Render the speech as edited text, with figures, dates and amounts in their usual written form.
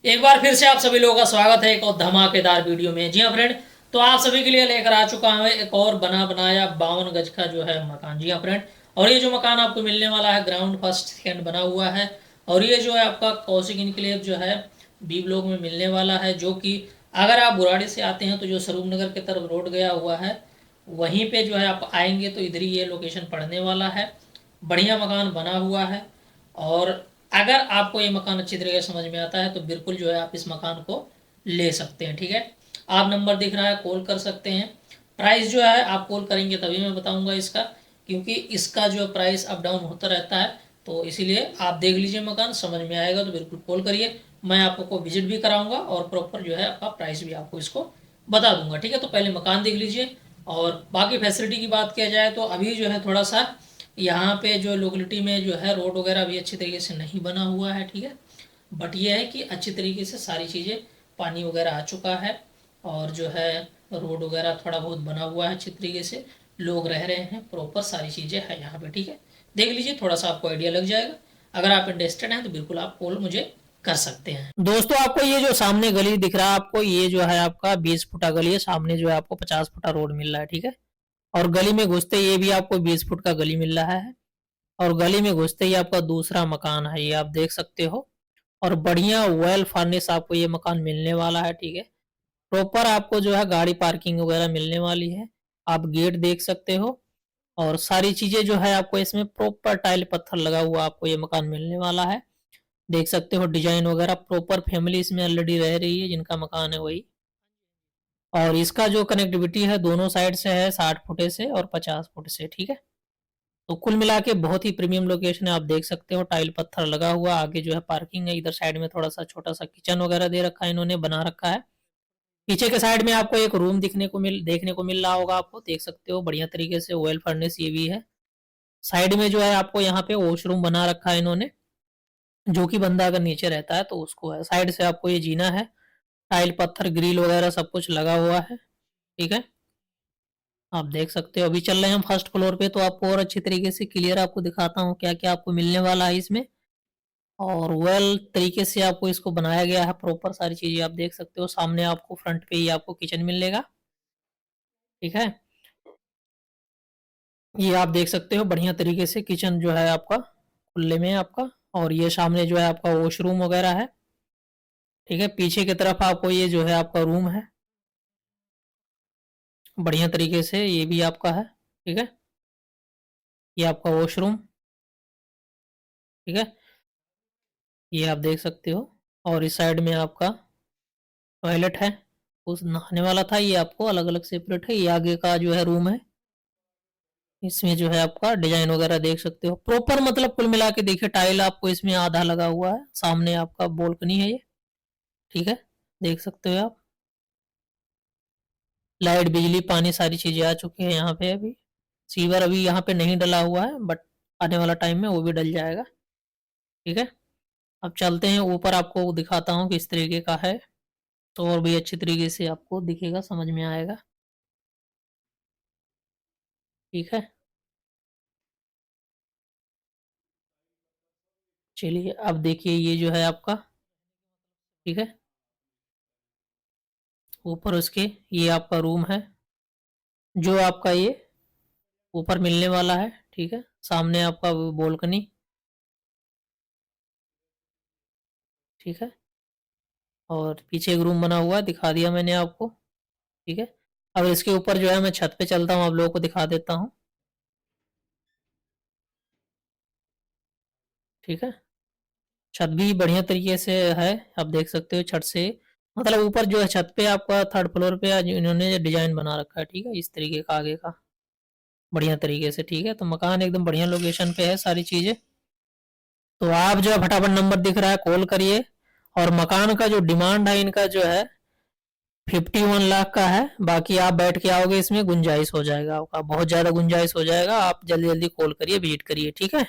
एक बार फिर से आप सभी लोगों का स्वागत है एक और धमाकेदार वीडियो में। जी हाँ फ्रेंड, तो आप सभी के लिए लेकर आ चुका हूँ एक और बना बनाया 52 गज का जो है मकान। जी हाँ फ्रेंड, और ये जो मकान आपको मिलने वाला है ग्राउंड फर्स्ट सेकंड बना हुआ है। और ये जो है आपका कौशिक इनक्लेव जो है बी ब्लॉक में मिलने वाला है, जो कि अगर आप बुराड़ी से आते हैं तो जो स्वरूप नगर की तरफ रोड गया हुआ है वहीं पे जो है आप आएंगे तो इधर ही ये लोकेशन पड़ने वाला है। बढ़िया मकान बना हुआ है। और अगर आपको ये मकान अच्छी तरीके से समझ में आता है तो बिल्कुल जो है आप इस मकान को ले सकते हैं। ठीक है, आप नंबर दिख रहा है, कॉल कर सकते हैं। प्राइस जो है आप कॉल करेंगे तभी मैं बताऊंगा इसका, क्योंकि इसका जो प्राइस अप डाउन होता रहता है। तो इसीलिए आप देख लीजिए, मकान समझ में आएगा तो बिल्कुल कॉल करिए। मैं आपको विजिट भी कराऊंगा और प्रॉपर जो है आपका प्राइस भी आपको इसको बता दूंगा। ठीक है, तो पहले मकान देख लीजिए। और बाकी फैसिलिटी की बात किया जाए तो अभी जो है थोड़ा सा यहाँ पे जो लोकेलिटी में जो है रोड वगैरह भी अच्छी तरीके से नहीं बना हुआ है। ठीक है, बट ये है कि अच्छी तरीके से सारी चीज़ें, पानी वगैरह आ चुका है और जो है रोड वगैरह थोड़ा बहुत बना हुआ है अच्छी तरीके से, लोग रह रहे हैं, प्रॉपर सारी चीज़ें हैं यहाँ पे। ठीक है, देख लीजिए, थोड़ा सा आपको आइडिया लग जाएगा। अगर आप इंटरेस्टेड हैं तो बिल्कुल आप कॉल मुझे कर सकते हैं। दोस्तों, आपको ये जो सामने गली दिख रहा है, आपको ये जो है आपका 20 फुटा गली है, सामने जो है आपको 50 फुटा रोड मिल रहा है। ठीक है, और गली में घुसते ये भी आपको 20 फुट का गली मिल रहा है। और गली में घुसते ही आपका दूसरा मकान है, ये आप देख सकते हो। और बढ़िया वेल फर्निश आपको ये मकान मिलने वाला है। ठीक है, प्रॉपर आपको जो है गाड़ी पार्किंग वगैरह मिलने वाली है। आप गेट देख सकते हो। और सारी चीजें जो है आपको इसमें प्रॉपर टाइल पत्थर लगा हुआ आपको ये मकान मिलने वाला है। देख सकते हो डिजाइन वगैरह, प्रॉपर फैमिली इसमें ऑलरेडी रह रही है जिनका मकान है वही। और इसका जो कनेक्टिविटी है दोनों साइड से है, 60 फुटे से और 50 फुट से। ठीक है, तो कुल मिला के बहुत ही प्रीमियम लोकेशन है। आप देख सकते हो टाइल पत्थर लगा हुआ, आगे जो है पार्किंग है, इधर साइड में थोड़ा सा छोटा सा किचन वगैरह दे रखा है, इन्होंने बना रखा है। पीछे के साइड में आपको एक रूम देखने को मिल रहा होगा, आपको देख सकते हो बढ़िया तरीके से वेल फर्निश ये भी है। साइड में जो है आपको यहाँ पे वॉशरूम बना रखा है इन्होंने, जो कि बंदा अगर नीचे रहता है तो उसको है। साइड से आपको ये जीना है, टाइल पत्थर ग्रिल वगैरह सब कुछ लगा हुआ है। ठीक है, आप देख सकते हो। अभी चल रहे हैं हम फर्स्ट फ्लोर पे, तो आपको और अच्छी तरीके से क्लियर आपको दिखाता हूँ क्या क्या आपको मिलने वाला है इसमें। और वेल तरीके से आपको इसको बनाया गया है, प्रॉपर सारी चीजें आप देख सकते हो। सामने आपको फ्रंट पे ही आपको किचन मिलेगा। ठीक है, ये आप देख सकते हो बढ़िया तरीके से किचन जो है आपका खुले में है आपका। और ये सामने जो है आपका वॉशरूम वगैरह है। ठीक है, पीछे की तरफ आपको ये जो है आपका रूम है, बढ़िया तरीके से ये भी आपका है। ठीक है, ये आपका वॉशरूम। ठीक है, ये आप देख सकते हो। और इस साइड में आपका टॉयलेट है, उस नहाने वाला था, ये आपको अलग अलग सेपरेट है। ये आगे का जो है रूम है, इसमें जो है आपका डिजाइन वगैरह देख सकते हो प्रॉपर। मतलब कुल मिला के देखिए, टाइल आपको इसमें आधा लगा हुआ है। सामने आपका बालकनी है ये। ठीक है, देख सकते हो आप। लाइट बिजली पानी सारी चीजें आ चुकी है यहाँ पे। अभी सीवर अभी यहाँ पे नहीं डला हुआ है, बट आने वाला टाइम में वो भी डल जाएगा। ठीक है, अब चलते हैं ऊपर, आपको दिखाता हूँ किस तरीके का है, तो और भी अच्छी तरीके से आपको दिखेगा, समझ में आएगा। ठीक है, चलिए अब देखिए ये जो है आपका। ठीक है, ऊपर उसके ये आपका रूम है, जो आपका ये ऊपर मिलने वाला है। ठीक है, सामने आपका बालकनी। ठीक है, और पीछे एक रूम बना हुआ है, दिखा दिया मैंने आपको। ठीक है, अब इसके ऊपर जो है मैं छत पे चलता हूँ, आप लोगों को दिखा देता हूँ। ठीक है, छत भी बढ़िया तरीके से है, आप देख सकते हो। छत से मतलब ऊपर जो है छत पे आपका थर्ड फ्लोर पे आज इन्होंने डिजाइन बना रखा है। ठीक है, इस तरीके का आगे का बढ़िया तरीके से। ठीक है, तो मकान एकदम बढ़िया लोकेशन पे है सारी चीजें। तो आप जो है फटाफट नंबर दिख रहा है, कॉल करिए। और मकान का जो डिमांड है इनका जो है 51 लाख का है। बाकी आप बैठ के आओगे इसमें गुंजाइश हो जाएगा आपका, बहुत ज्यादा गुंजाइश हो जाएगा। आप जल्दी जल्दी कॉल करिए, विजिट करिए। ठीक है।